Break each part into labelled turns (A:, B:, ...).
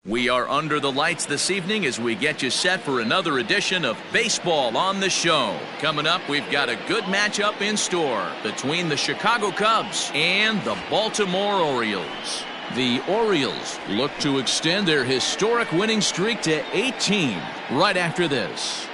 A: We are under the lights this evening as we get you set for another edition of Baseball on the Show. Coming up, we've got a good matchup in store between the Chicago Cubs and the Baltimore Orioles. The Orioles look to extend their historic winning streak to 18 right after this.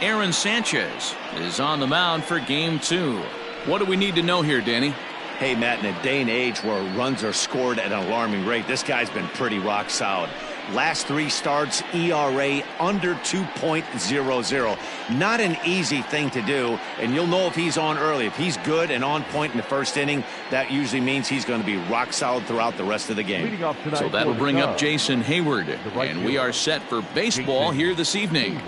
A: Aaron Sanchez is on the mound for Game 2. What do we need to know here, Danny?
B: Hey, Matt, in a day and age where runs are scored at an alarming rate, this guy's been pretty rock solid. Last 3 starts, ERA under 2.00. Not an easy thing to do, and you'll know if he's on early. If he's good and on point in the first inning, that usually means he's going to be rock solid throughout the rest of the game.
A: So that'll bring up Jason Hayward, and we are set for baseball here this evening.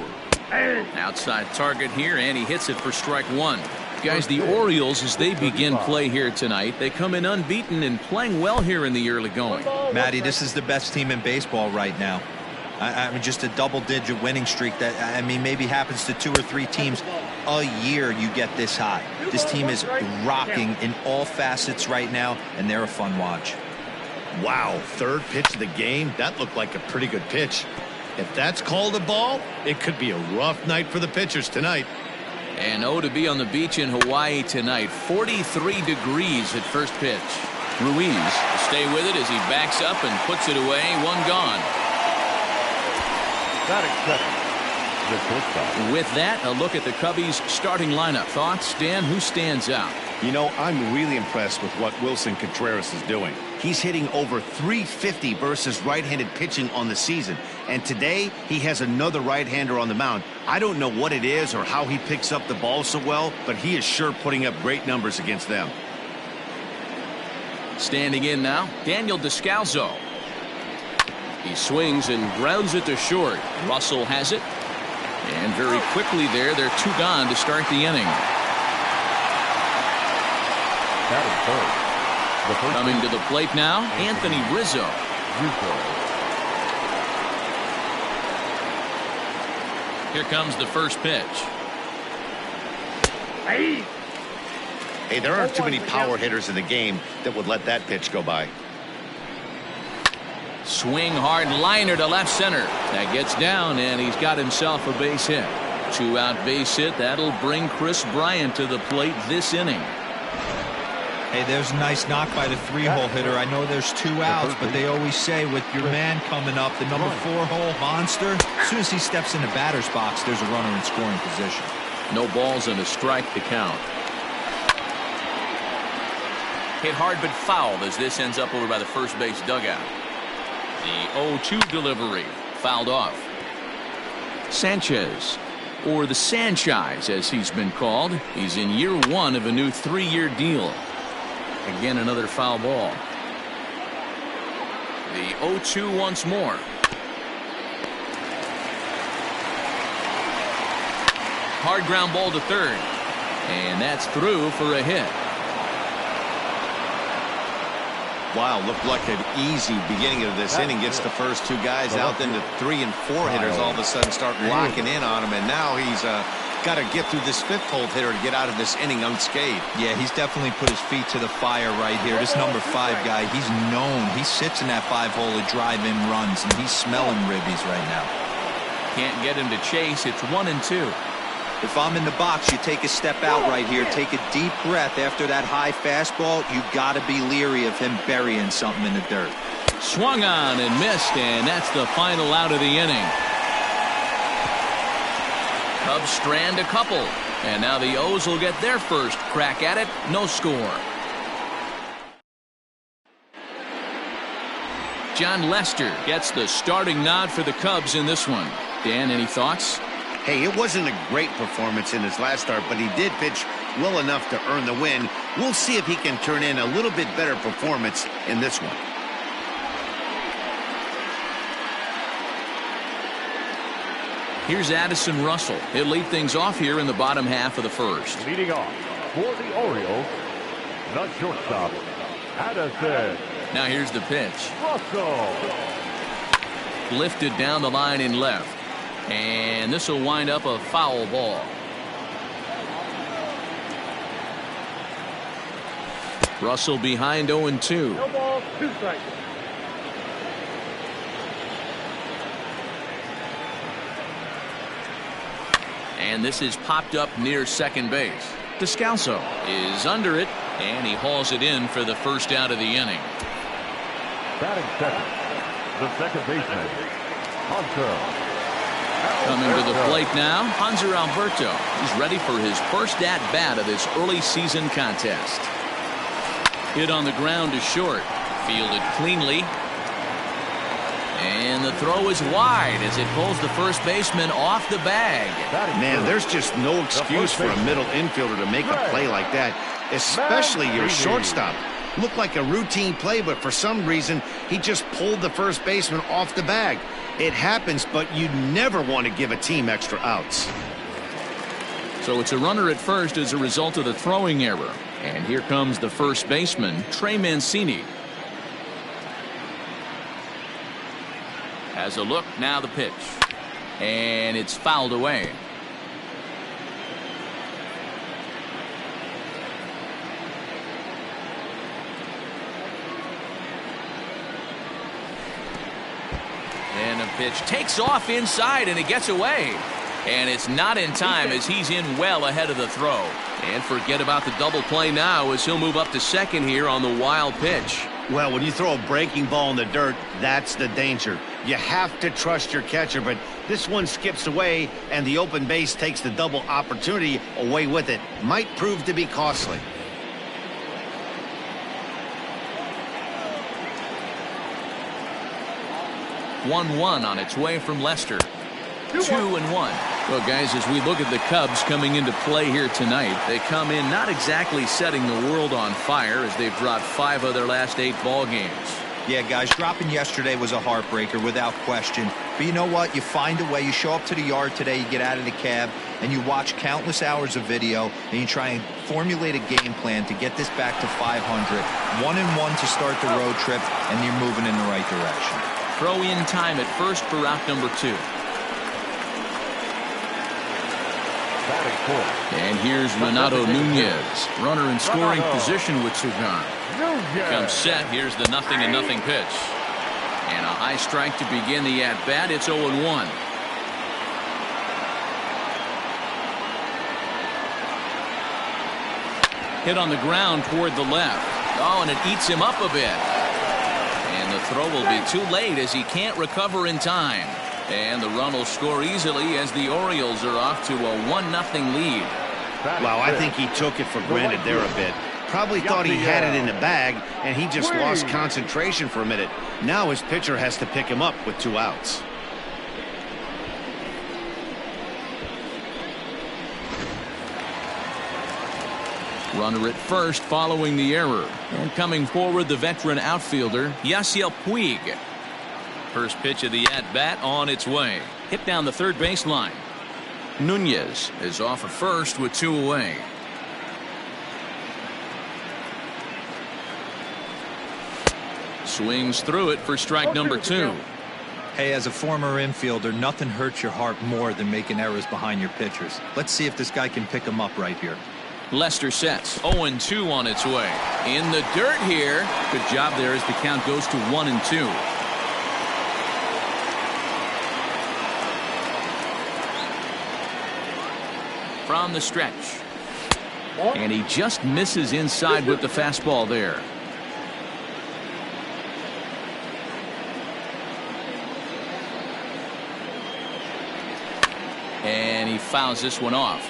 A: Outside target here, and he hits it for strike 1. Guys, the Orioles, as they begin play here tonight, they come in unbeaten and playing well here in the early going.
C: Matty, this is the best team in baseball right now. I mean, just a double-digit winning streak that, I mean, maybe happens to 2 or 3 teams a year you get this high. This team is rocking in all facets right now, and they're a fun watch.
B: Wow, 3rd pitch of the game. That looked like a pretty good pitch. If that's called a ball, it could be a rough night for the pitchers tonight.
A: And to be on the beach in Hawaii tonight. 43 degrees at first pitch. Ruiz will stay with it as he backs up and puts it away. 1 gone. With that, a look at the Cubbies' starting lineup. Thoughts, Dan? Who stands out?
B: You know, I'm really impressed with what Wilson Contreras is doing. He's hitting over .350 versus right-handed pitching on the season. And today, he has another right-hander on the mound. I don't know what it is or how he picks up the ball so well, but he is sure putting up great numbers against them.
A: Standing in now, Daniel Descalso. He swings and grounds it to short. Russell has it. And very quickly there, they're 2 gone to start the inning. Coming to the plate now, Anthony Rizzo. Here comes the first pitch.
B: Hey, there aren't too many power hitters in the game that would let that pitch go by.
A: Swing hard liner to left center. That gets down, and he's got himself a base hit. 2-out base hit. That'll bring Chris Bryant to the plate this inning.
C: Hey, there's a nice knock by the 3-hole hitter. I know there's 2 outs, but they always say with your man coming up, the number 4-hole monster, as soon as he steps in the batter's box, there's a runner in scoring position.
A: No balls and a strike to count. Hit hard but fouled as this ends up over by the first base dugout. The 0-2 delivery fouled off. Sanchez, or the Sanchez as he's been called. He's in year 1 of a new 3-year deal. Again, another foul ball. The 0-2 once more. Hard ground ball to third. And that's through for a hit.
B: Wow, looked like an easy beginning of this inning. Gets the first 2 guys out, then the 3 and 4 hitters all of a sudden start locking in on him, and now he's got to get through this 5th-hole hitter to get out of this inning unscathed.
C: Yeah, he's definitely put his feet to the fire right here. This number 5 guy, he's known. He sits in that 5-hole to drive in runs, and he's smelling ribbies right now.
A: Can't get him to chase. It's 1-2.
C: If I'm in the box, you take a step out right here. Take a deep breath after that high fastball. You got to be leery of him burying something in the dirt.
A: Swung on and missed, and that's the final out of the inning. Cubs strand a couple, and now the O's will get their first crack at it. No score. John Lester gets the starting nod for the Cubs in this one. Dan, any thoughts?
B: Hey, it wasn't a great performance in his last start, but he did pitch well enough to earn the win. We'll see if he can turn in a little bit better performance in this one.
A: Here's Addison Russell. He'll lead things off here in the bottom half of the first.
D: Leading off for the Orioles, the shortstop, Addison.
A: Now here's the pitch.
D: Russell.
A: Lifted down the line in left. And this will wind up a foul ball. Russell behind 0-2.
D: No ball, 2 strikes.
A: And this is popped up near second base. Descalso is under it, and he hauls it in for the first out of the inning.
D: Batting second, the second baseman, Hunter.
A: Coming to the plate now, Hanser Alberto. He's ready for his first at-bat of this early season contest. Hit on the ground to short. Fielded cleanly. And the throw is wide as it pulls the first baseman off the bag.
B: Man, there's just no excuse for a middle infielder to make a play like that, especially your shortstop. Looked like a routine play, but for some reason, he just pulled the first baseman off the bag. It happens, but you never want to give a team extra outs.
A: So it's a runner at first as a result of the throwing error. And here comes the first baseman, Trey Mancini. Has a look, now the pitch. And it's fouled away. And the pitch takes off inside, and it gets away. And it's not in time as he's in well ahead of the throw. And forget about the double play now as he'll move up to second here on the wild pitch.
B: Well, when you throw a breaking ball in the dirt, that's the danger. You have to trust your catcher, but this one skips away, and the open base takes the double opportunity away with it. Might prove to be costly.
A: One on its way from Lester. 2-1. Well, guys, as we look at the Cubs coming into play here tonight, they come in not exactly setting the world on fire as they've dropped 5 of their last 8 ball games.
C: Yeah, guys, dropping yesterday was a heartbreaker without question. But you know what? You find a way. You show up to the yard today, you get out of the cab, and you watch countless hours of video, and you try and formulate a game plan to get this back to 500. 1-1 to start the road trip, and you're moving in the right direction.
A: Throw in time at first for out number 2. And here's Renato Nunez, runner in scoring position with 2 gone. Comes set. Here's the 0-0 pitch. And a high strike to begin the at-bat. It's 0-1. Hit on the ground toward the left. Oh, and it eats him up a bit. And the throw will be too late as he can't recover in time. And the run will score easily as the Orioles are off to a 1-0 lead.
B: Wow, I think he took it for granted there a bit. Probably thought he had it in the bag, and he just lost concentration for a minute. Now his pitcher has to pick him up with 2 outs.
A: Runner at first following the error. And coming forward, the veteran outfielder, Yasiel Puig. First pitch of the at-bat on its way. Hit down the third baseline. Nunez is off of first with 2 away. Swings through it for strike number 2.
C: Hey, as a former infielder, nothing hurts your heart more than making errors behind your pitchers. Let's see if this guy can pick them up right here.
A: Lester sets. 0-2 on its way. In the dirt here. Good job there as the count goes to 1-2. From the stretch. And he just misses inside with the fastball there. And he fouls this one off.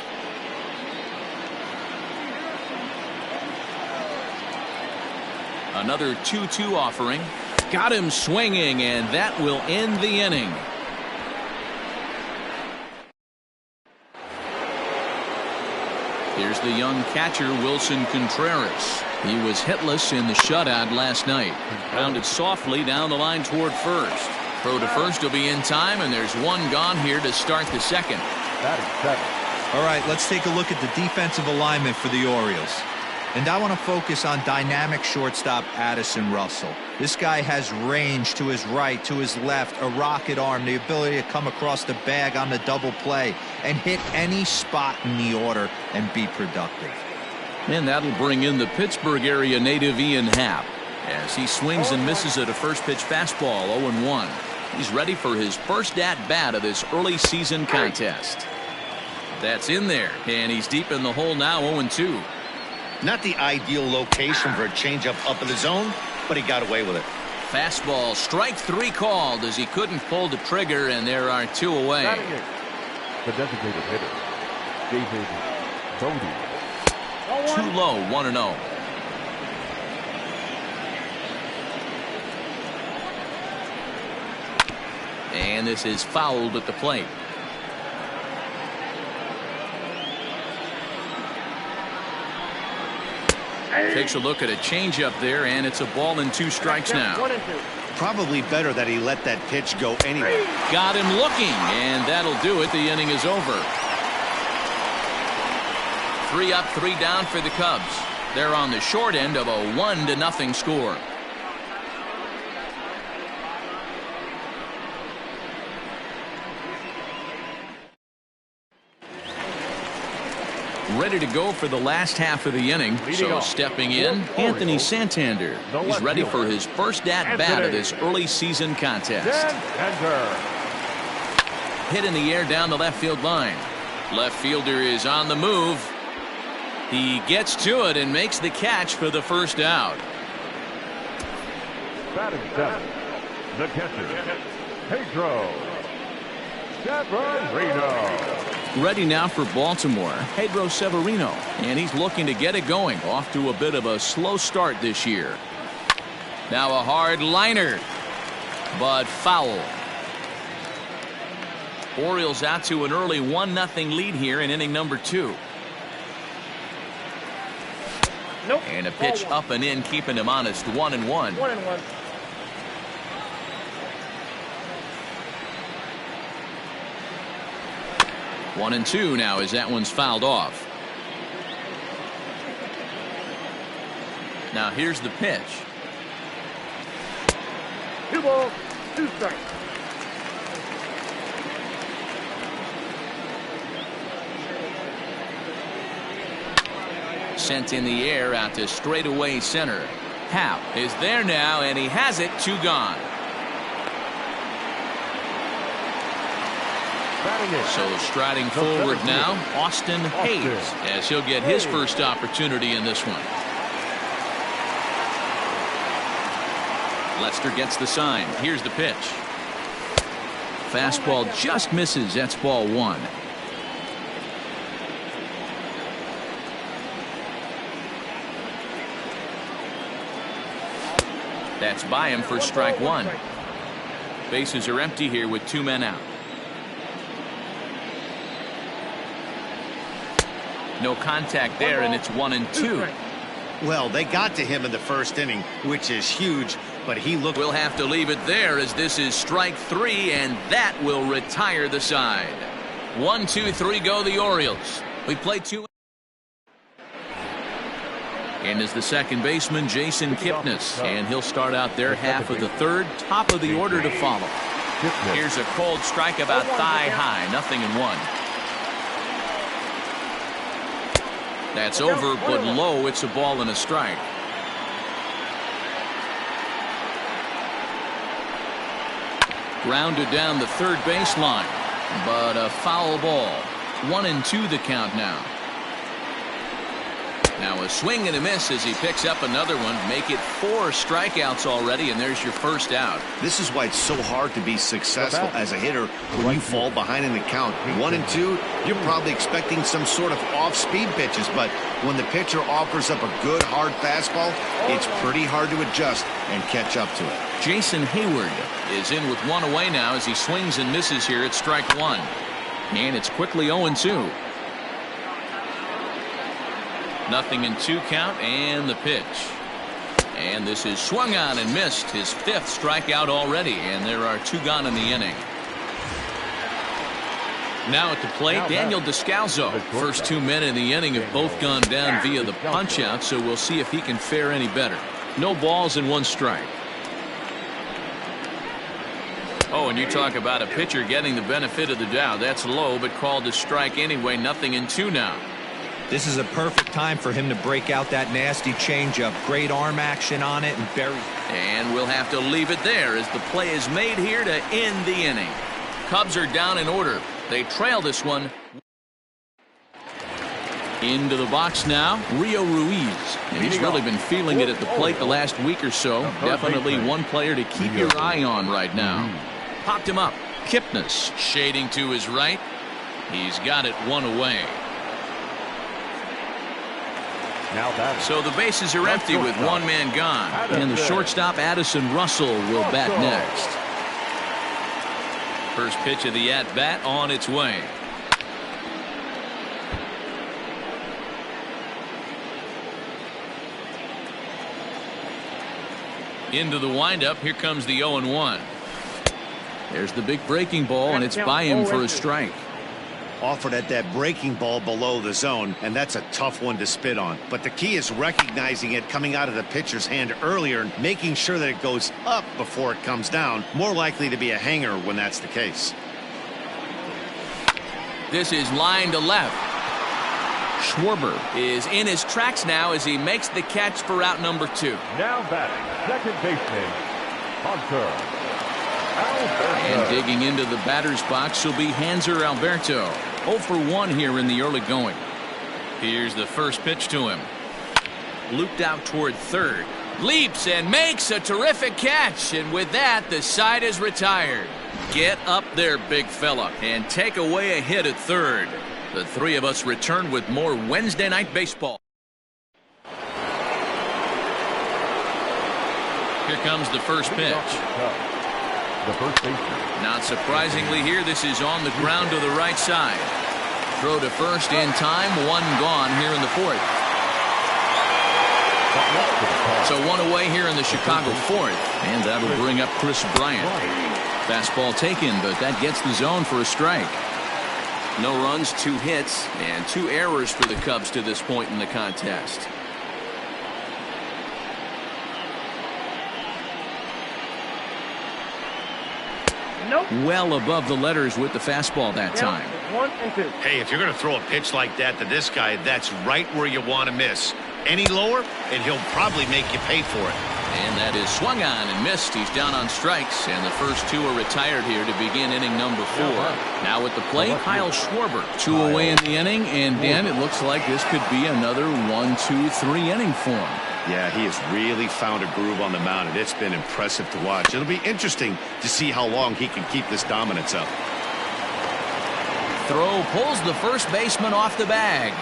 A: Another 2-2 offering. Got him swinging, and that will end the inning. Here's the young catcher, Wilson Contreras. He was hitless in the shutout last night. Grounded softly down the line toward first. Throw to first will be in time, and there's 1 gone here to start the second.
C: All right, let's take a look at the defensive alignment for the Orioles. And I want to focus on dynamic shortstop Addison Russell. This guy has range to his right, to his left, a rocket arm, the ability to come across the bag on the double play and hit any spot in the order and be productive.
A: And that'll bring in the Pittsburgh area native Ian Happ as he swings and misses at a first pitch fastball. 0-1. He's ready for his first at-bat of this early season contest. That's in there, and he's deep in the hole now. 0-2.
B: Not the ideal location for a changeup up in the zone, but he got away with it.
A: Fastball, strike 3 called as he couldn't pull the trigger, and there are 2 away.
D: The designated hitter, David Bodie.
A: Too low, 1-0. And this is fouled at the plate. Takes a look at a changeup there, and it's a ball and 2 strikes now.
B: Probably better that he let that pitch go anyway.
A: Got him looking, and that'll do it. The inning is over. 3 up, 3 down for the Cubs. They're on the short end of a 1-0 score. Ready to go for the last half of the inning. So stepping in, Anthony Santander. He's ready for his first at-bat of this early season contest. Hit in the air down the left field line. Left fielder is on the move. He gets to it and makes the catch for the first out.
D: Batting seven, the catcher, Pedro Severino.
A: Ready now for Baltimore, Pedro Severino, and he's looking to get it going. Off to a bit of a slow start this year. Now a hard liner, but foul. Orioles out to an early 1-0 lead here in inning number 2.
E: Nope.
A: And a pitch up and in, keeping him honest. 1-1.
E: 1-1.
A: One and 2 now as that one's fouled off. Now here's the pitch.
E: 2 balls, 2 strikes.
A: Sent in the air out to straightaway center. Happ is there now, and he has it. 2 gone. So striding forward now, Austin Hayes, as he'll get his first opportunity in this one. Lester gets the sign. Here's the pitch. Fastball just misses. That's ball 1. That's by him for strike 1. Bases are empty here with 2 men out. No contact there, and it's 1-2.
B: Well, they got to him in the first inning, which is huge, but he looked.
A: We'll have to leave it there as this is strike 3, and that will retire the side. 1, 2, 3 go the Orioles. We play 2. And is the second baseman Jason Kipnis, and he'll start out their half of the third. Top of the order to follow. Here's a cold strike about thigh high. 0-1. That's over, but low. It's a ball and a strike. Grounded down the third baseline, but a foul ball. 1-2 the count now. Now a swing and a miss as he picks up another one. Make it 4 strikeouts already, and there's your first out.
B: This is why it's so hard to be successful as a hitter when you fall behind in the count. 1-2, you're probably expecting some sort of off-speed pitches, but when the pitcher offers up a good hard fastball, it's pretty hard to adjust and catch up to it.
A: Jason Hayward is in with 1 away now as he swings and misses here at strike 1. And it's quickly 0-2. 0-2 count, and the pitch. And this is swung on and missed. His 5th strikeout already, and there are 2 gone in the inning. Now at the plate, Daniel Descalzo. First 2 men in the inning have both gone down via the punch-out, so we'll see if he can fare any better. No balls and 1 strike. Oh, and you talk about a pitcher getting the benefit of the doubt. That's low, but called a strike anyway. 0-2 now.
C: This is a perfect time for him to break out that nasty changeup. Great arm action on it and bury.
A: And we'll have to leave it there as the play is made here to end the inning. Cubs are down in order. They trail this one. Into the box now, Rio Ruiz. And he's really been feeling it at the plate the last week or so. Definitely one player to keep your eye on right now. Popped him up. Kipnis shading to his right. He's got it one away. So the bases are empty with one man gone. And the shortstop Addison Russell will bat next. First pitch of the at-bat on its way. Into the windup. Here comes the 0-1. There's the big breaking ball, and it's by him for a strike.
B: Offered at that breaking ball below the zone, and that's a tough one to spit on. But the key is recognizing it coming out of the pitcher's hand earlier and making sure that it goes up before it comes down. More likely to be a hanger when that's the case.
A: This is line to left. Schwarber is in his tracks now as he makes the catch for out number 2.
D: Now batting, second baseman, Hunter.
A: And digging into the batter's box will be Hanser Alberto. 0 for 1 here in the early going. Here's the first pitch to him. Looped out toward third. Leaps and makes a terrific catch. And with that, the side is retired. Get up there, big fella, and take away a hit at third. The three of us return with more Wednesday Night Baseball. Here comes the first pitch.
D: The first baseman.
A: Not surprisingly here, this is on the ground to the right side. Throw to first in time, one gone here in the fourth. So one away here in the Chicago fourth, and that'll bring up Chris Bryant. Fastball taken, but that gets the zone for a strike. No runs, 2 hits, and 2 errors for the Cubs to this point in the contest. Well above the letters with the fastball that time.
E: 1 and 2.
B: Hey, if you're going to throw a pitch like that to this guy, that's right where you want to miss. Any lower, and he'll probably make you pay for it.
A: And that is swung on and missed. He's down on strikes, and the first 2 are retired here to begin inning number 4. Now at the plate, Kyle Schwarber. 2 away in the inning, and Dan, it looks like this could be another 1, 2, 3 inning for him.
B: Yeah, he has really found a groove on the mound, and it's been impressive to watch. It'll be interesting to see how long he can keep this dominance up.
A: Throw pulls the first baseman off the bag.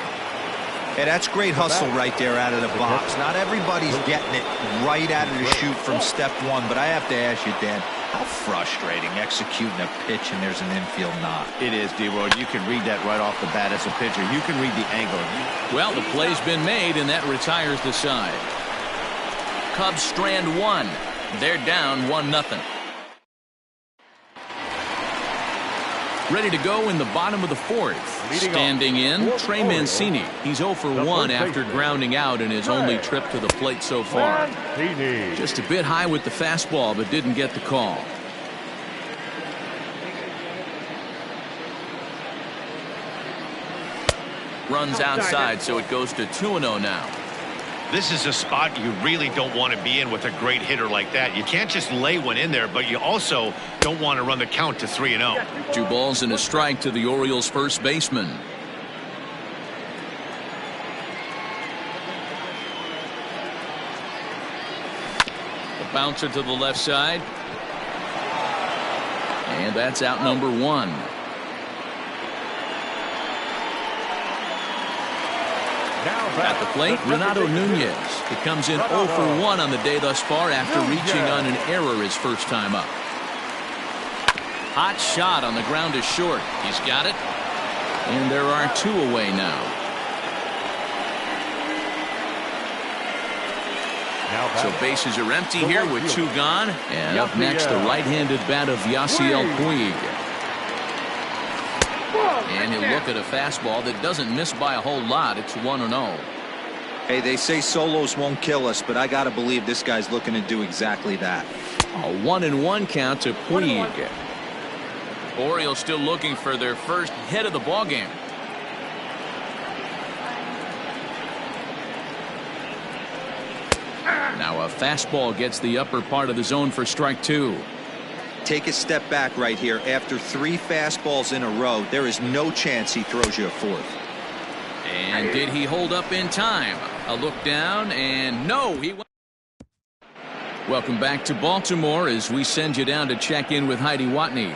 C: Hey, that's great hustle right there out of the box. Not everybody's getting it right out of the chute from step 1, but I have to ask you, Dan, how frustrating executing a pitch and there's an infield knock.
B: It is, D-Road. You can read that right off the bat as a pitcher. You can read the angle.
A: Well, the play's been made, and that retires the side. Cubs strand 1. They're down 1-0. Ready to go in the bottom of the fourth. Standing in, Trey Mancini. He's 0 for 1 after grounding out in his only trip to the plate so far. Just a bit high with the fastball, but didn't get the call. Runs outside, so it goes to 2-0 now.
B: This is a spot you really don't want to be in with a great hitter like that. You can't just lay one in there, but you also don't want to run the count to 3-0.
A: 2 balls and a strike to the Orioles first baseman. A bouncer to the left side. And that's out number 1. At the plate, Renato Nunez. He comes in 0 for 1 on the day thus far after reaching on an error his first time up. Hot shot on the ground is short. He's got it. And there are 2 away now. So bases are empty here with 2 gone. And up next, the right-handed bat of Yasiel Puig. And he'll look at a fastball that doesn't miss by a whole lot. It's 1-0.
C: Hey, they say solos won't kill us, but I got to believe this guy's looking to do exactly that.
A: A 1-1 count to Puig. Orioles still looking for their first hit of the ballgame. Now a fastball gets the upper part of the zone for strike 2.
C: Take a step back right here. After 3 fastballs in a row, there is no chance he throws you a 4th.
A: And did he hold up in time? A look down, and no, he went. Welcome back to Baltimore as we send you down to check in with Heidi Watney.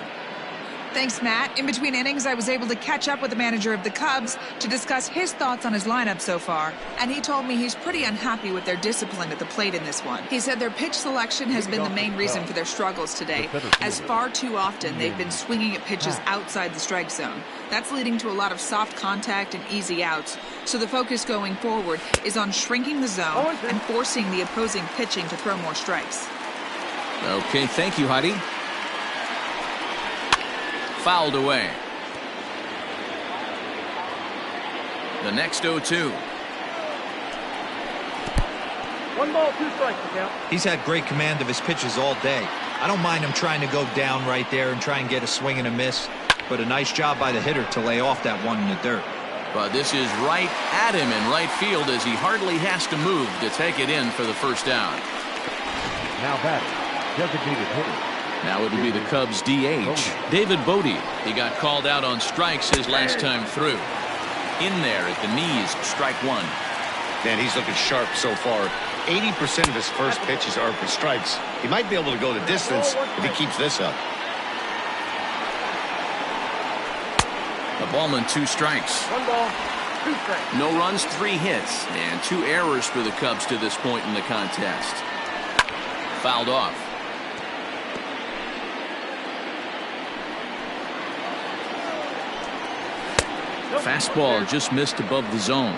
F: Thanks, Matt. In between innings, I was able to catch up with the manager of the Cubs to discuss his thoughts on his lineup so far. And he told me he's pretty unhappy with their discipline at the plate in this one. He said their pitch selection has been the main reason for their struggles today, as far too often they've been swinging at pitches outside the strike zone. That's leading to a lot of soft contact and easy outs. So the focus going forward is on shrinking the zone and forcing the opposing pitching to throw more strikes.
A: Okay, thank you, Heidi. Fouled away. The next 0-2.
E: 1 ball, 2 strikes to count.
C: He's had great command of his pitches all day. I don't mind him trying to go down right there and try and get a swing and a miss, but a nice job by the hitter to lay off that one in the dirt.
A: But this is right at him in right field as he hardly has to move to take it in for the first down.
D: Now batting, designated hitter.
A: Now it'll be the Cubs DH, David Bodie. He got called out on strikes his last time through. In there at the knees, strike 1.
B: Man, he's looking sharp so far. 80% of his first pitches are for strikes. He might be able to go the distance if he keeps this up.
A: A ballman, 2 strikes.
E: 1 ball, 2 strikes.
A: No runs, 3 hits, and 2 errors for the Cubs to this point in the contest. Fouled off. Fastball just missed above the zone.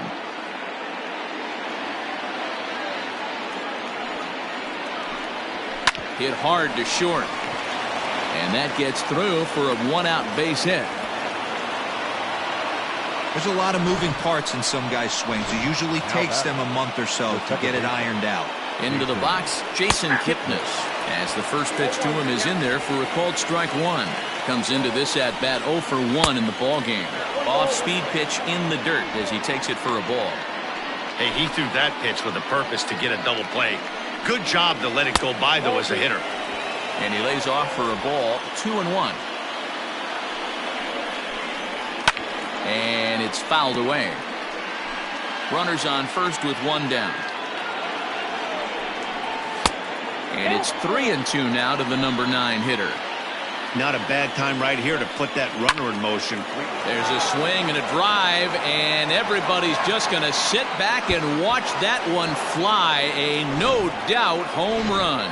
A: Hit hard to short. And that gets through for a 1-out base hit.
C: There's a lot of moving parts in some guys' swings. It usually takes them a month or so to get it ironed out.
A: Into the box, Jason Kipnis. As the first pitch to him is in there for a called strike 1. Comes into this at bat 0 for 1 in the ball game. Off-speed pitch in the dirt as he takes it for a ball.
B: Hey, he threw that pitch with a purpose to get a double play. Good job to let it go by, though, as a hitter.
A: And he lays off for a ball, 2-1. And it's fouled away. Runners on first with 1 down. And it's 3-2 now to the number 9 hitter.
B: Not a bad time right here to put that runner in motion.
A: There's a swing and a drive, and everybody's just going to sit back and watch that one fly. A no-doubt home run.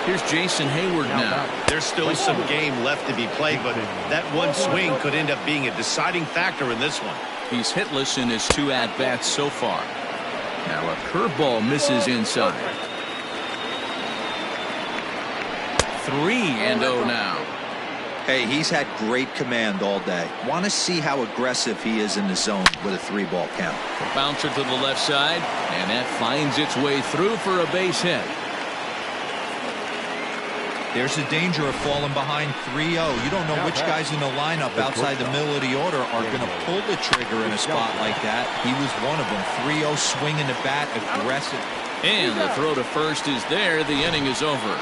A: Here's Jason Hayward now.
B: There's still some game left to be played, but that one swing could end up being a deciding factor in this one.
A: He's hitless in his 2 at-bats so far. Now a curveball misses inside. 3-0 now.
C: Hey, he's had great command all day. Want to see how aggressive he is in the zone with a 3-ball count.
A: A bouncer to the left side, and that finds its way through for a base hit.
C: There's the danger of falling behind 3-0. You don't know which guys in the lineup outside the middle of the order are going to pull the trigger in a spot like that. He was one of them. 3-0 swinging the bat, aggressive.
A: And the throw to first is there. The inning is over.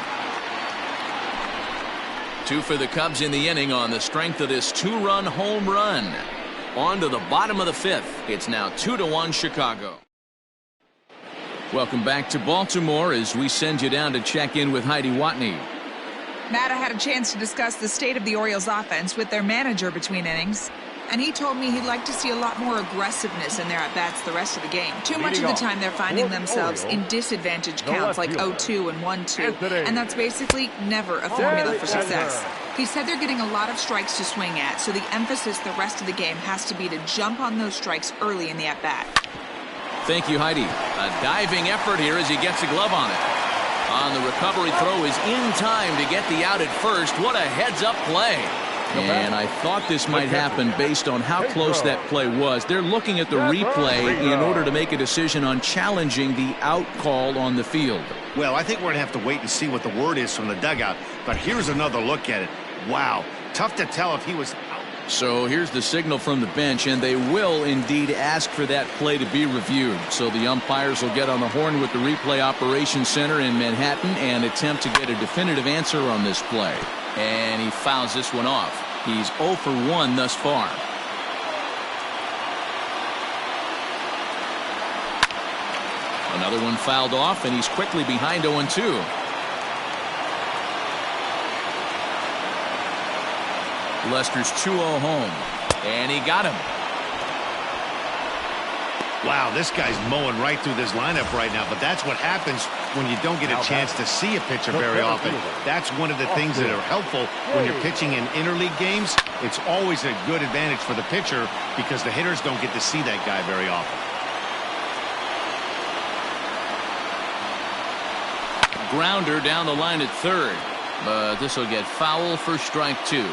A: 2 for the Cubs in the inning on the strength of this 2-run home run. On to the bottom of the 5th. It's now 2-1 Chicago. Welcome back to Baltimore as we send you down to check in with Heidi Watney.
F: Matt, I had a chance to discuss the state of the Orioles offense with their manager between innings. And he told me he'd like to see a lot more aggressiveness in their at-bats the rest of the game. Too much of the time they're finding themselves in disadvantage counts like 0-2 and 1-2. And that's basically never a formula for success. He said they're getting a lot of strikes to swing at, so the emphasis the rest of the game has to be to jump on those strikes early in the at-bat.
A: Thank you, Heidi. A diving effort here as he gets a glove on it. On the recovery throw is in time to get the out at first. What a heads-up play. And I thought this might happen based on how close that play was. They're looking at the replay in order to make a decision on challenging the out call on the field.
B: Well, I think we're going to have to wait and see what the word is from the dugout. But here's another look at it. Wow. Tough to tell if he was out.
A: So here's the signal from the bench, and they will indeed ask for that play to be reviewed. So the umpires will get on the horn with the replay operations center in Manhattan and attempt to get a definitive answer on this play. And he fouls this one off. He's 0 for 1 thus far. Another one fouled off, and he's quickly behind 0-2. Lester's 2-0 home, and he got him.
B: Wow, this guy's mowing right through this lineup right now, but that's what happens when you don't get a chance to see a pitcher very often. That's one of the things that are helpful when you're pitching in interleague games. It's always a good advantage for the pitcher because the hitters don't get to see that guy very often.
A: Grounder down the line at third, but this will get foul for strike 2.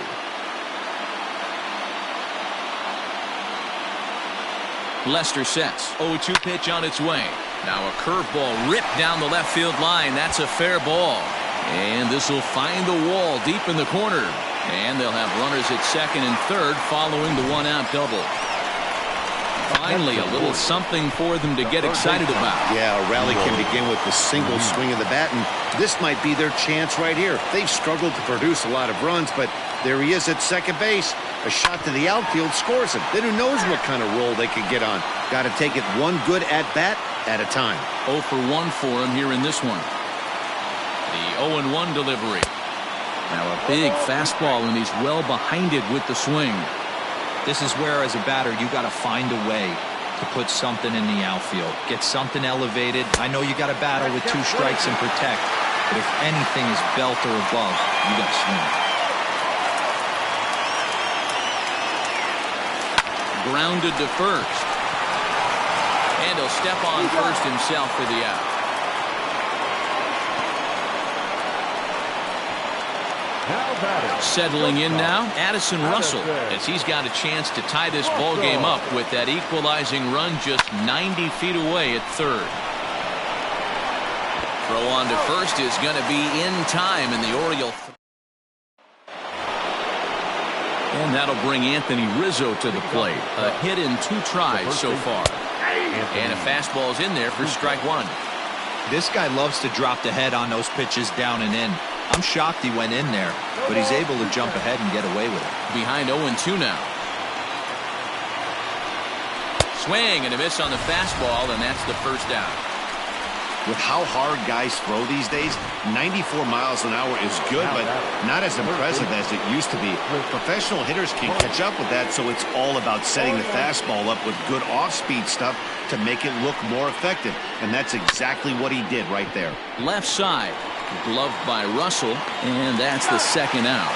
A: Lester sets. 0-2 pitch on its way. Now a curveball ripped down the left field line. That's a fair ball. And this will find the wall deep in the corner. And they'll have runners at second and third following the one-out double. Finally, a little something for them to get excited about.
B: Yeah, a rally can begin with the single swing of the bat, and this might be their chance right here. They've struggled to produce a lot of runs, but there he is at second base. A shot to the outfield scores him. Then who knows what kind of roll they could get on. Got to take it one good at-bat at a time.
A: 0 for 1 for him here in this one. The 0-1 delivery. Now a big fastball, and he's well behind it with the swing.
C: This is where, as a batter, you got to find a way to put something in the outfield. Get something elevated. I know you got to battle with 2 strikes and protect, but if anything is belt or above, you got to swing.
A: Grounded to first. And he'll step on first himself for the out. Settling in now, Addison Russell, as he's got a chance to tie this ball game up with that equalizing run just 90 feet away at third. Throw on to first is going to be in time, and the Orioles. And that'll bring Anthony Rizzo to the plate. A hit in 2 tries so far. And a fastball's in there for strike 1.
C: This guy loves to drop the head on those pitches down and in. I'm shocked he went in there, but he's able to jump ahead and get away with it.
A: Behind 0-2 now. Swing and a miss on the fastball, and that's the first out.
B: With how hard guys throw these days, 94 miles an hour is good, but not as impressive as it used to be. Professional hitters can catch up with that, so it's all about setting the fastball up with good off-speed stuff to make it look more effective, and that's exactly what he did right there.
A: Left side, gloved by Russell, and that's the second out.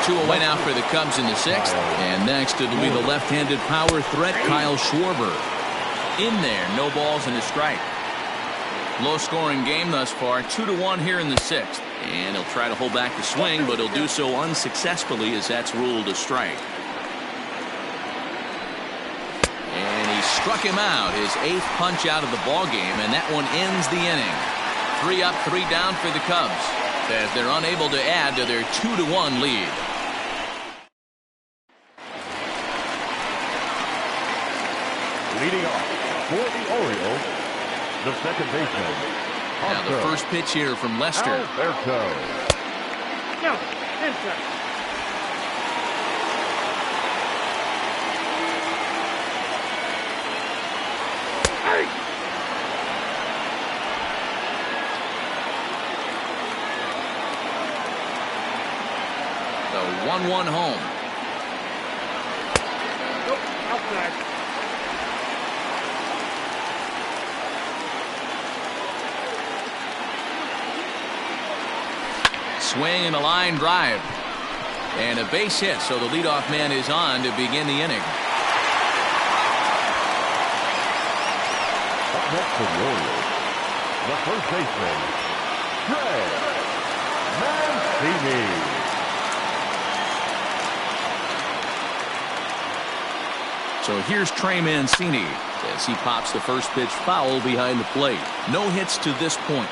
A: Two away now for the Cubs in the 6th, and next it'll be the left-handed power threat Kyle Schwarber. In there, no balls and a strike. Low-scoring game thus far, 2-1 here in the 6th, and he'll try to hold back the swing, but he'll do so unsuccessfully as that's ruled a strike. And he struck him out, his 8th punch out of the ball game, and that one ends the inning. 3 up, 3 down for the Cubs, as they're unable to add to their 2-1 lead.
D: Leading off for the Orioles, the second baseman.
A: Now the first pitch here from Lester.
D: Alberto.
E: No, inside.
A: The 1-1 home.
E: Nope, outside.
A: Swing and a line drive. And a base hit, so the leadoff man is on to begin the inning.
D: Up next for the Orioles, the first baseman, Trey Mancini.
A: So here's Trey Mancini as he pops the first pitch foul behind the plate. No hits to this point.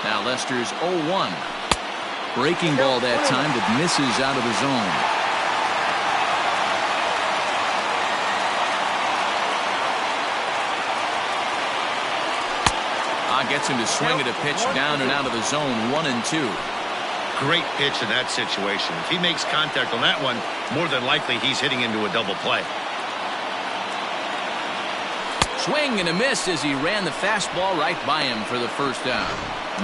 A: Now Lester's 0-1. Breaking ball that time that misses out of the zone. Gets him to swing at a pitch down and out of the zone. 1-2.
G: Great pitch in that situation. If he makes contact on that one, more than likely he's hitting into a double play.
A: Swing and a miss as he ran the fastball right by him for the first down.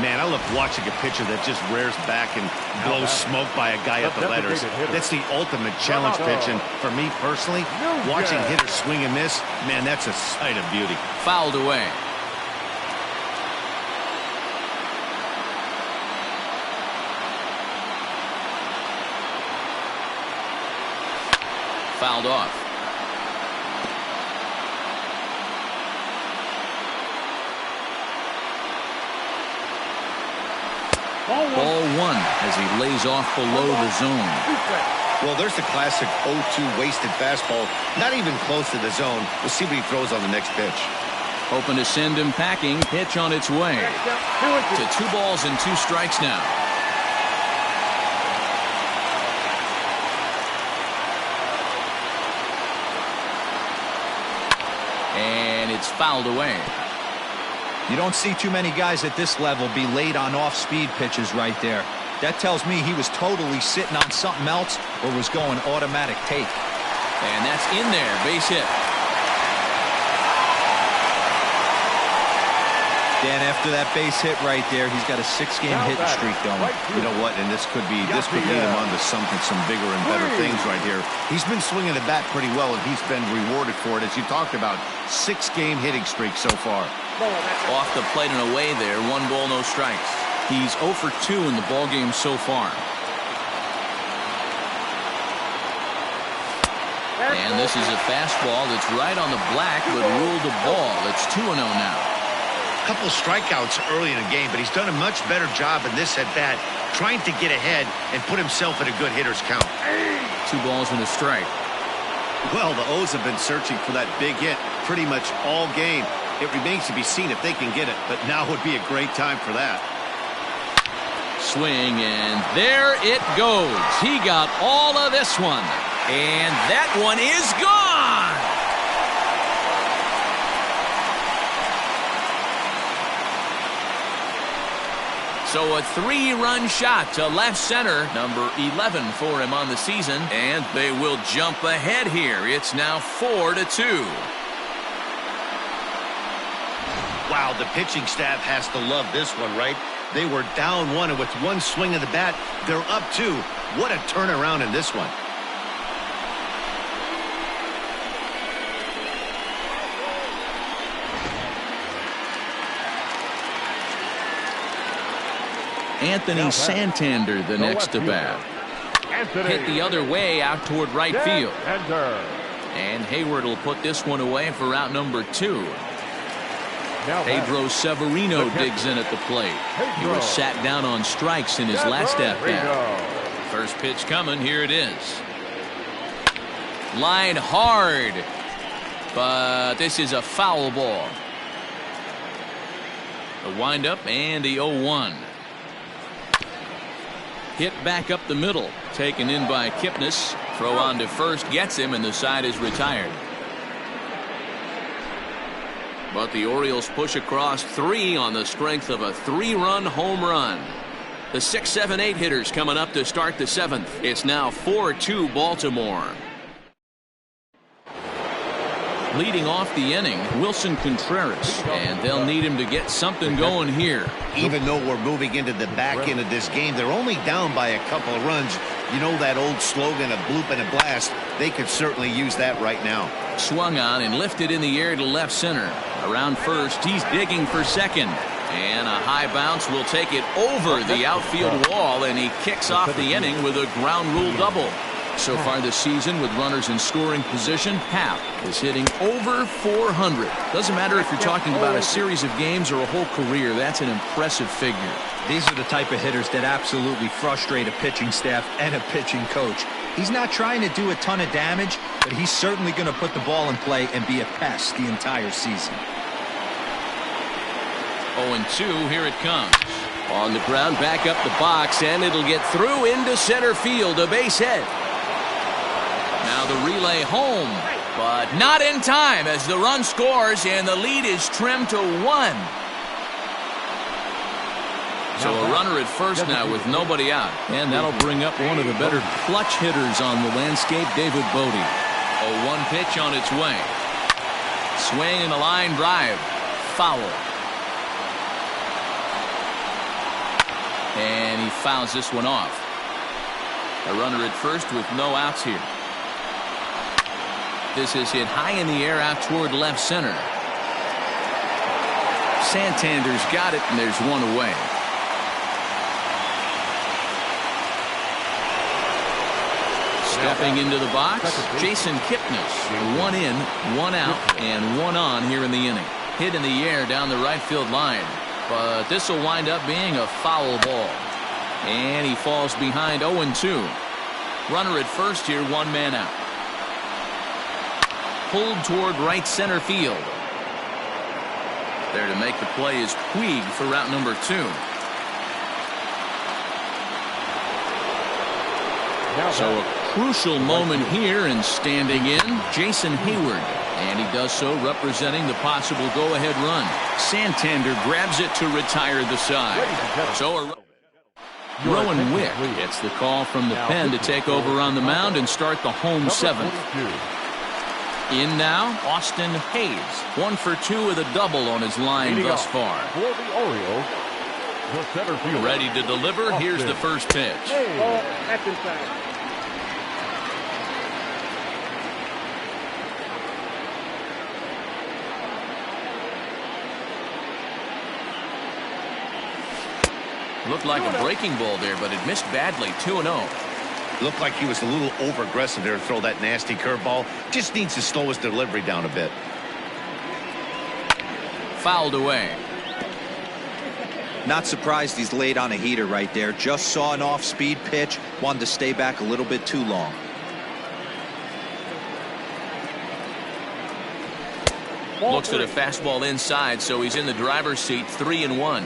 B: Man, I love watching a pitcher that just rears back and blows smoke by a guy at the letters. That's the ultimate challenge pitch, and for me personally, watching hitters swing and miss, man, that's a sight of beauty.
A: Fouled away. Fouled off. Ball one as he lays off below the zone.
G: Well, there's the classic 0-2 wasted fastball. Not even close to the zone. We'll see what he throws on the next pitch.
A: Hoping to send him packing. Pitch on its way. To 2 balls and 2 strikes now. And it's fouled away.
C: You don't see too many guys at this level be late on off-speed pitches right there. That tells me he was totally sitting on something else or was going automatic take.
A: And that's in there. Base hit.
C: Dan, after that base hit right there, he's got a 6-game hitting streak going.
B: You know what? And this could lead him on to some bigger and better things right here. He's been swinging the bat pretty well, and he's been rewarded for it, as you talked about. 6-game hitting streak so far.
A: Off the plate and away there. 1 ball, no strikes. He's 0 for 2 in the ballgame so far. And this is a fastball that's right on the black, but ruled a ball. It's 2-0 now.
G: Couple strikeouts early in the game, but he's done a much better job in this at-bat, trying to get ahead and put himself at a good hitter's count.
A: 2 balls and a strike.
B: Well, the O's have been searching for that big hit pretty much all game. It remains to be seen if they can get it, but now would be a great time for that.
A: Swing, and there it goes. He got all of this one, and that one is gone. So a 3-run shot to left center, number 11 for him on the season, and they will jump ahead here. It's now 4-2.
G: Wow, the pitching staff has to love this one, right? They were down 1, and with 1 swing of the bat, they're up 2. What a turnaround in this one.
A: Anthony Santander, the next to bat. Hit the other way out toward right field. And Hayward will put this one away for out number 2. Pedro Severino digs in at the plate. He was sat down on strikes in his last at-bat. First pitch coming. Here it is. Line hard. But this is a foul ball. The windup and the 0-1. Hit back up the middle. Taken in by Kipnis. Throw on to first gets him, and the side is retired. But the Orioles push across 3 on the strength of a 3-run home run. The 6, 7, 8 hitters coming up to start the 7th. It's now 4-2 Baltimore. Leading off the inning, Wilson Contreras, and they'll need him to get something going here.
B: Even though we're moving into the back end of this game, they're only down by a couple of runs. You know that old slogan, a bloop and a blast? They could certainly use that right now.
A: Swung on and lifted in the air to left center. Around first, he's digging for second. And a high bounce will take it over the outfield wall, and he kicks off the inning with a ground rule double. So far this season, with runners in scoring position, Hap is hitting over 400. Doesn't matter if you're talking about a series of games or a whole career. That's an impressive figure.
C: These are the type of hitters that absolutely frustrate a pitching staff and a pitching coach. He's not trying to do a ton of damage, but he's certainly going to put the ball in play and be a pest the entire season.
A: 0-2, here it comes. On the ground, back up the box, and it'll get through into center field, a base hit. Now the relay home, but not in time as the run scores and the lead is trimmed to 1. So a runner at first now with nobody out. And that'll bring up one of the better clutch hitters on the landscape, David Bodie. A 1 pitch on its way. Swing and a line drive. Foul. And he fouls this one off. A runner at first with no outs here. This is hit high in the air out toward left center. Santander's got it, and there's one away. Stepping into the box, Jason Kipnis. 1 in, 1 out, and 1 on here in the inning. Hit in the air down the right field line. But this will wind up being a foul ball. And he falls behind 0-2. Runner at first here, 1 man out. Pulled toward right center field. There to make the play is Puig for route number 2. So a crucial moment here, and standing in, Jason Hayward. And he does so representing the possible go-ahead run. Santander grabs it to retire the side. So Rowan Wick gets the call from the pen to take over on the mound and start the home 7th. In now, Austin Hayes. 1 for 2 with a double on his line thus far.
D: For the Orioles, the center fielder.
A: Ready to deliver. Here's the first pitch.
E: That's inside.
A: Looked like a breaking ball there, but it missed badly. 2-0.
G: Looked like he was a little over-aggressive there to throw that nasty curveball. Just needs to slow his delivery down a bit.
A: Fouled away.
C: Not surprised he's laid on a heater right there. Just saw an off-speed pitch. Wanted to stay back a little bit too long.
A: Looks at a fastball inside, so he's in the driver's seat. 3-1.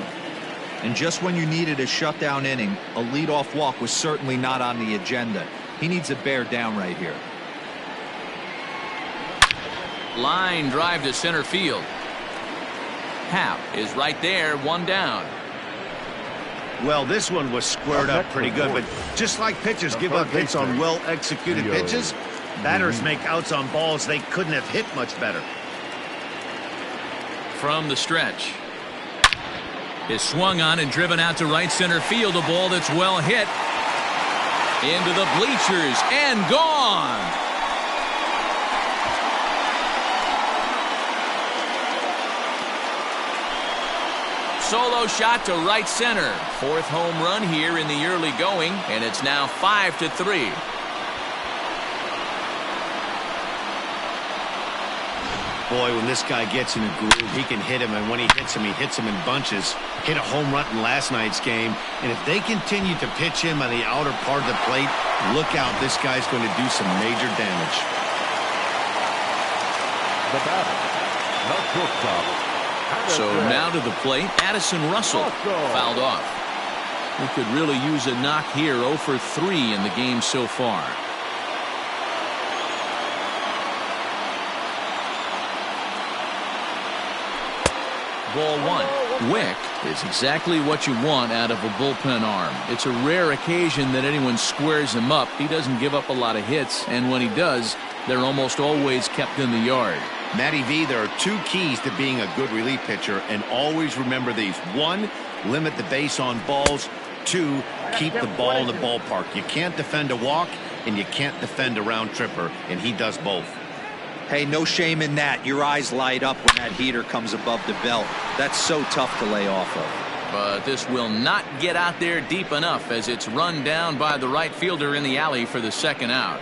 C: And just when you needed a shutdown inning, a leadoff walk was certainly not on the agenda. He needs to bear down right here.
A: Line drive to center field. Happ is right there, 1 down.
G: Well, this one was squared up pretty good, but just like pitchers give up hits on well-executed pitches, batters make outs on balls they couldn't have hit much better.
A: From the stretch. Is swung on and driven out to right center field. A ball that's well hit. Into the bleachers and gone. Solo shot to right center. 4th home run here in the early going, and it's now 5-3.
G: Boy, when this guy gets in a groove, he can hit him, and when he hits him in bunches. Hit a home run in last night's game, and if they continue to pitch him on the outer part of the plate, look out, this guy's going to do some major damage.
D: The batter, the shortstop.
A: So now to the plate, Addison Russell fouled off. He could really use a knock here. 0 for 3 in the game so far. Ball 1. Wick is exactly what you want out of a bullpen arm. It's a rare occasion that anyone squares him up. He doesn't give up a lot of hits, and when he does, they're almost always kept in the yard.
G: Matty V, there are 2 keys to being a good relief pitcher, and always remember these. 1, limit the base on balls. 2, keep the ball in the ballpark. You can't defend a walk, and you can't defend a round tripper, and he does both.
C: Hey, no shame in that. Your eyes light up when that heater comes above the belt. That's so tough to lay off of.
A: But this will not get out there deep enough as it's run down by the right fielder in the alley for the 2nd out.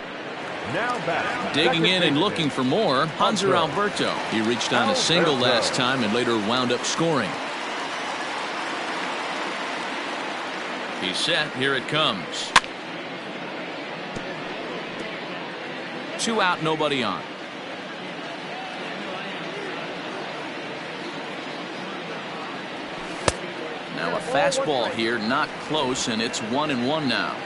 D: Now back.
A: Digging in and looking for more, Hanser Alberto. He reached on a single last time and later wound up scoring. He's set. Here it comes. 2 out, nobody on. Now a fastball here, not close, and it's 1-1 now.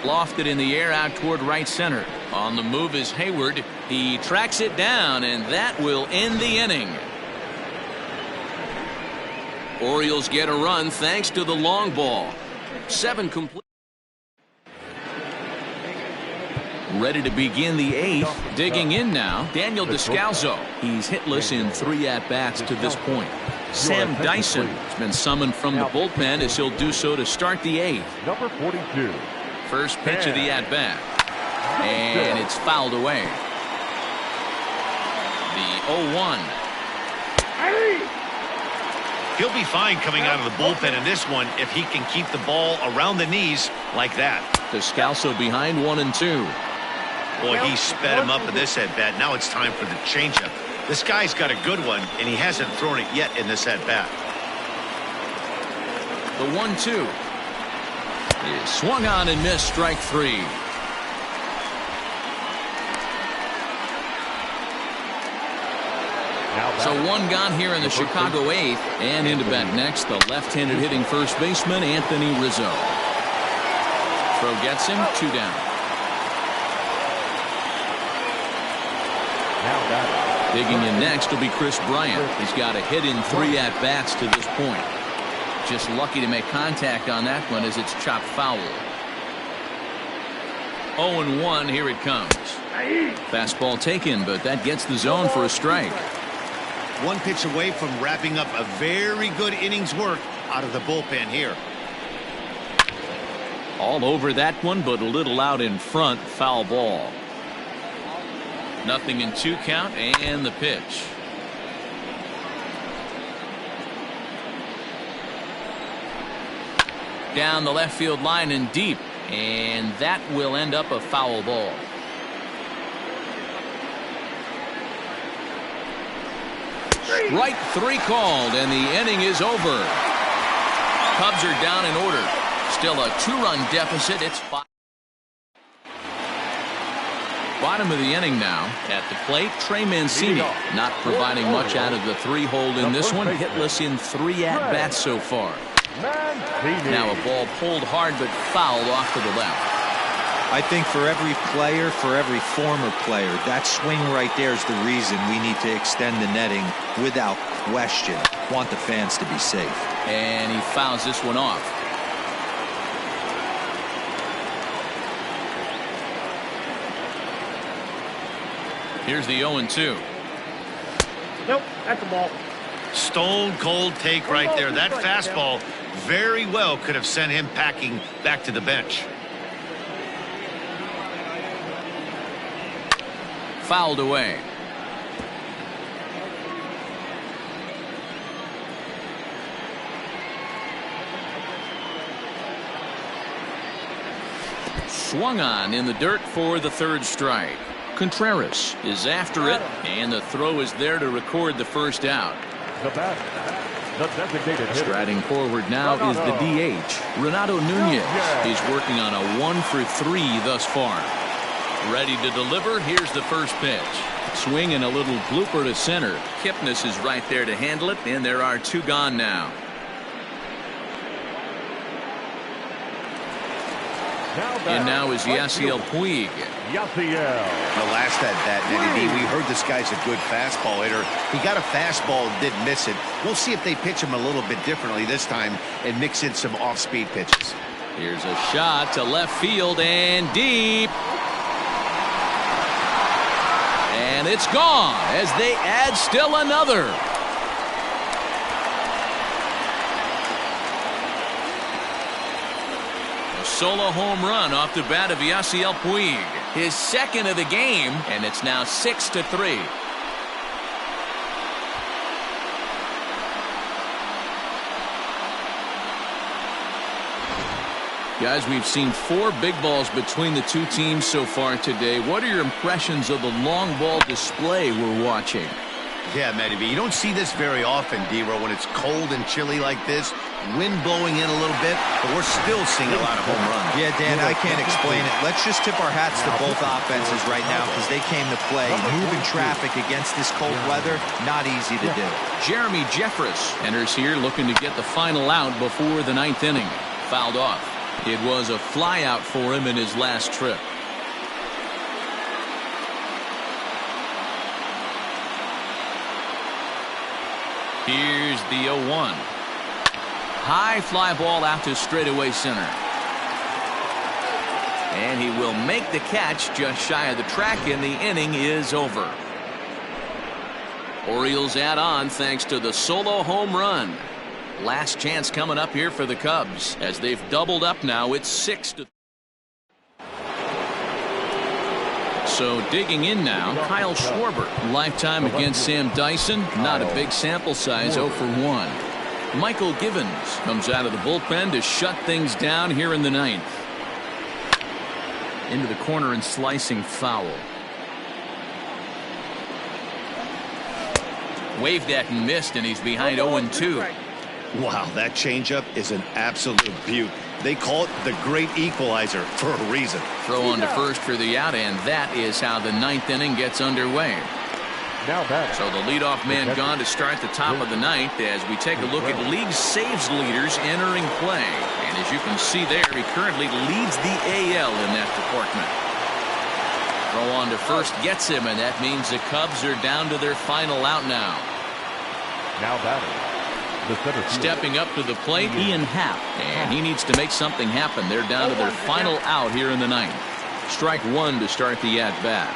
A: Lofted in the air out toward right center. On the move is Hayward. He tracks it down, and that will end the inning. Orioles get a run thanks to the long ball. 7 complete. Ready to begin the 8th. Digging in now, Daniel Descalso. He's hitless in 3 at-bats to this point. Sam Dyson has been summoned from the bullpen as he'll do so to start the 8th.
D: Number 42.
A: First pitch of the at-bat. And it's fouled away. The 0-1.
B: He'll be fine coming out of the bullpen in this one if he can keep the ball around the knees like that.
A: Descalso behind 1-2.
B: Boy, he sped him up in this at-bat. Now it's time for the changeup. This guy's got a good one, and he hasn't thrown it yet in this at-bat.
A: The 1-2 is swung on and missed, strike 3. So 1 gone here in the Chicago 8th, and into bat next, the left-handed hitting first baseman Anthony Rizzo. Throw gets him, 2 down. Digging in next will be Chris Bryant. He's got a hit in 3 at-bats to this point. Just lucky to make contact on that one as it's chopped foul. 0-1, here it comes. Fastball taken, but that gets the zone for a strike.
B: 1 pitch away from wrapping up a very good innings work out of the bullpen here.
A: All over that one, but a little out in front. Foul ball. 0-2 count, and the pitch. Down the left field line and deep, and that will end up a foul ball. Strike 3 called, and the inning is over. Cubs are down in order. Still a 2-run deficit. It's 5. Bottom of the inning now. At the plate, Trey Mancini not providing much out of the 3-hole in this one. Hitless in 3 at-bats so far. Now a ball pulled hard but fouled off to the left.
C: I think for every player, for every former player, that swing right there is the reason we need to extend the netting without question. Want the fans to be safe.
A: And he fouls this one off. Here's the 0-2.
E: Nope, that's a ball.
B: Stone cold take right there. That fastball very well could have sent him packing back to the bench.
A: Fouled away. Swung on in the dirt for the 3rd strike. Contreras is after it, and the throw is there to record the first out. Striding forward now is the DH, Renato Nunez. He's working on a 1 for 3 thus far. Ready to deliver. Here's the first pitch. Swing and a little blooper to center. Kipnis is right there to handle it, and there are 2 gone now. And now is Yasiel Puig.
B: The last at-bat, Nettie D, we heard this guy's a good fastball hitter. He got a fastball and didn't miss it. We'll see if they pitch him a little bit differently this time and mix in some off-speed pitches.
A: Here's a shot to left field and deep. And it's gone as they add still another. A solo home run off the bat of Yasiel Puig. His 2nd of the game, and it's now 6-3. Guys, we've seen 4 big balls between the 2 teams so far today. What are your impressions of the long ball display we're watching?
G: Yeah, Matty B. You don't see this very often, D-Row, when it's cold and chilly like this. Wind blowing in a little bit, but we're still seeing a lot of home runs.
C: Yeah, Dan, I can't explain it. Let's just tip our hats to both offenses right now because they came to play. Moving traffic against this cold weather, not easy to do.
A: Jeremy Jeffress enters here looking to get the final out before the 9th inning. Fouled off. It was a fly out for him in his last trip. Here's the 0-1. High fly ball out to straightaway center. And he will make the catch just shy of the track, and the inning is over. Orioles add on thanks to the solo home run. Last chance coming up here for the Cubs as they've doubled up now. It's 6-3. So digging in now, Kyle Schwarber. Lifetime against Sam Dyson. Not a big sample size, 0 for 1. Michael Givens comes out of the bullpen to shut things down here in the 9th. Into the corner and slicing foul. Waved at and missed, and he's behind 0-2.
B: Wow, that changeup is an absolute beaut. They call it the great equalizer for a reason.
A: Throw on to first for the out, and that is how the 9th inning gets underway. So the leadoff man gone to start the top of the 9th as we take a look at league saves leaders entering play. And as you can see there, he currently leads the AL in that department. Throw on to first gets him, and that means the Cubs are down to their final out now.
D: Now batting.
A: Stepping up to the plate, Ian Happ, and he needs to make something happen. They're down to their final out here in the 9th. Strike one to start the at-bat.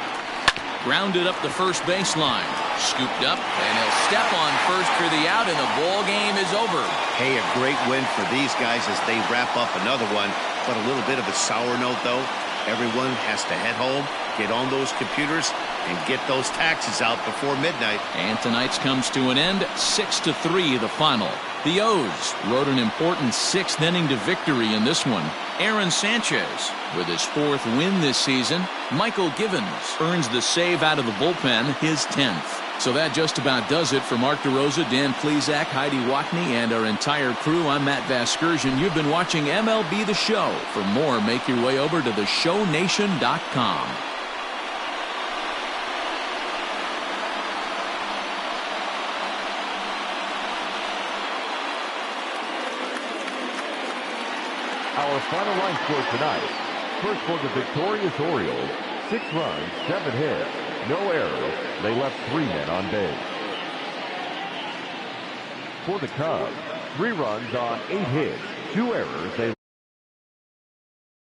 A: Grounded up the first baseline. Scooped up, and he'll step on first for the out, and the ball game is over.
B: Hey, a great win for these guys as they wrap up another one. But a little bit of a sour note, though. Everyone has to head home, get on those computers, and get those taxes out before midnight.
A: And tonight's comes to an end, 6-3 the final. The O's rode an important 6th inning to victory in this one. Aaron Sanchez with his 4th win this season. Michael Givens earns the save out of the bullpen, his 10th. So that just about does it for Mark DeRosa, Dan Plesac, Heidi Watney, and our entire crew. I'm Matt Vasgersian. You've been watching MLB The Show. For more, make your way over to theshownation.com.
D: Our final line score tonight. First for the victorious Orioles, 6 runs, 7 hits, no errors. They left 3 men on base. For the Cubs, 3 runs on 8 hits, 2 errors. They